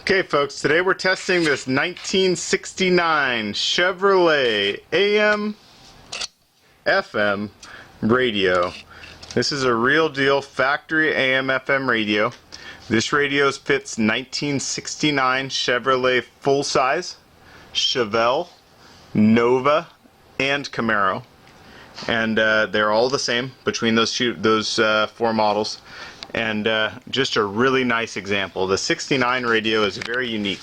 Okay folks, today we're testing this 1969 Chevrolet AM/FM radio. This is a real deal factory AM/FM radio. This radio fits 1969 Chevrolet full size, Chevelle, Nova, and Camaro. And they're all the same between those four models. And just a really nice example. The 69 radio is very unique.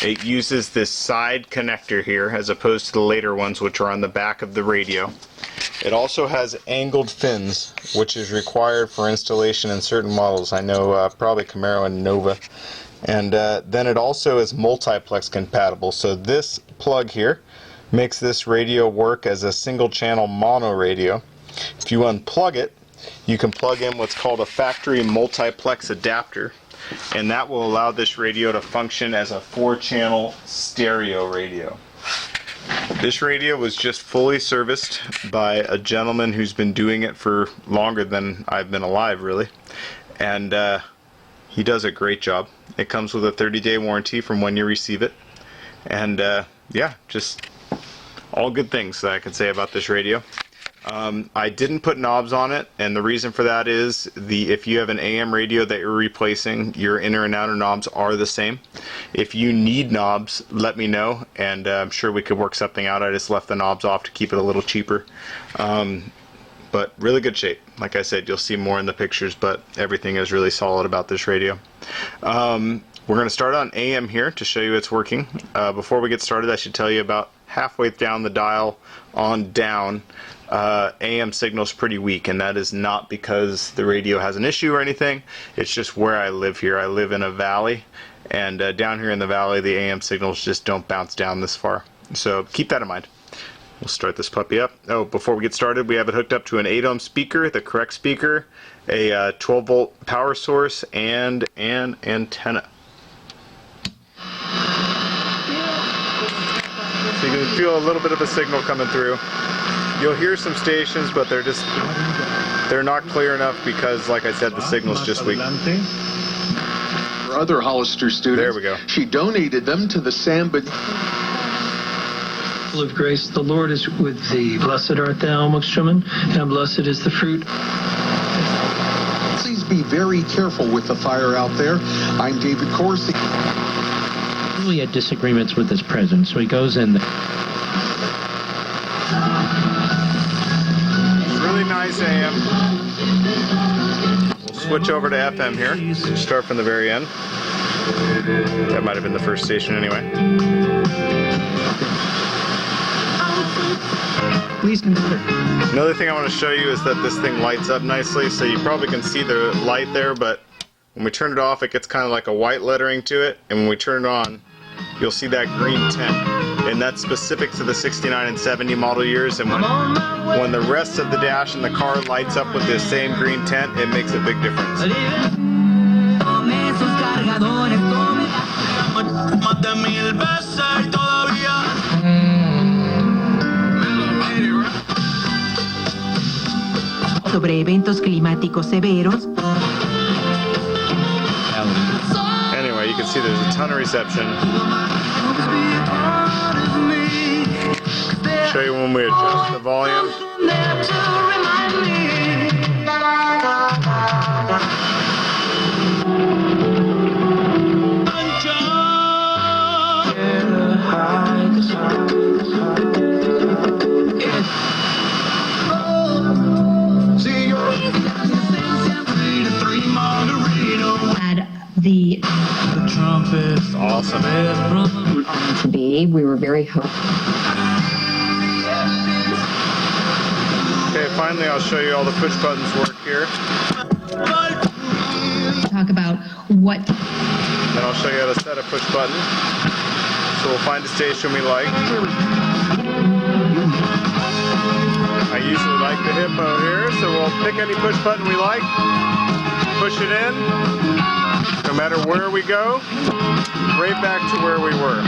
It uses this side connector here as opposed to the later ones which are on the back of the radio. It also has angled fins, which is required for installation in certain models. I know probably Camaro and Nova. And then it also is multiplex compatible. So this plug here makes this radio work as a single channel mono radio. If you unplug it, you can plug in what's called a factory multiplex adapter, and that will allow this radio to function as a 4-channel stereo radio. This radio was just fully serviced by a gentleman who's been doing it for longer than I've been alive, really, and he does a great job. It comes with a 30-day warranty from when you receive it, and yeah, just all good things that I can say about this radio. I didn't put knobs on it, and the reason for that is if you have an AM radio that you're replacing, your inner and outer knobs are the same. If you need knobs, let me know, and I'm sure we could work something out. I just left the knobs off to keep it a little cheaper. But really good shape. Like I said, you'll see more in the pictures, but everything is really solid about this radio. We're going to start on AM here to show you it's working. Before we get started, I should tell you about halfway down the dial on down, AM signal's pretty weak, and that is not because the radio has an issue or anything. It's just where I live here. I live in a valley, and down here in the valley the AM signals just don't bounce down this far. So keep that in mind. We'll start this puppy up. Oh, before we get started, we have it hooked up to an 8-ohm speaker, the correct speaker, a 12-volt power source, and an antenna. So you can feel a little bit of a signal coming through. You'll hear some stations, but they're not clear enough because, like I said, the signal's just weak. For other Hollister students, there we go. She donated them to the Samba. Full of grace, the Lord is with thee. Blessed art thou amongst women, and blessed is the fruit. Please be very careful with the fire out there. I'm David Corsi. He had disagreements with his president, so he goes in there. Really nice AM. We'll switch over to FM here. Start from the very end. That might have been the first station anyway. Please consider. Another thing I want to show you is that this thing lights up nicely, so you probably can see the light there, but when we turn it off, it gets kind of like a white lettering to it, and when we turn it on, you'll see that green tint, and that's specific to the 69 and 70 model years. And when the rest of the dash in the car lights up with this same green tint, it makes a big difference. Sobre eventos climáticos severos. Anyway, you can see there's a ton of reception. Show you when we adjust the volume. The trumpet. Awesome. To be, we were very hopeful. Okay, finally I'll show you all the push buttons work here. Talk about what. Then I'll show you how to set a push button. So we'll find a station we like. I usually like the hippo here, so we'll pick any push button we like, push it in. No matter where we go, right back to where we were.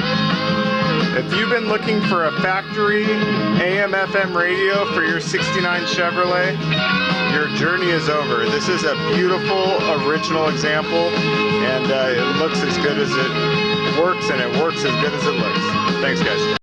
If you've been looking for a factory AM/FM radio for your 69 Chevrolet, your journey is over. This is a beautiful original example, and it looks as good as it works, and it works as good as it looks. Thanks, guys.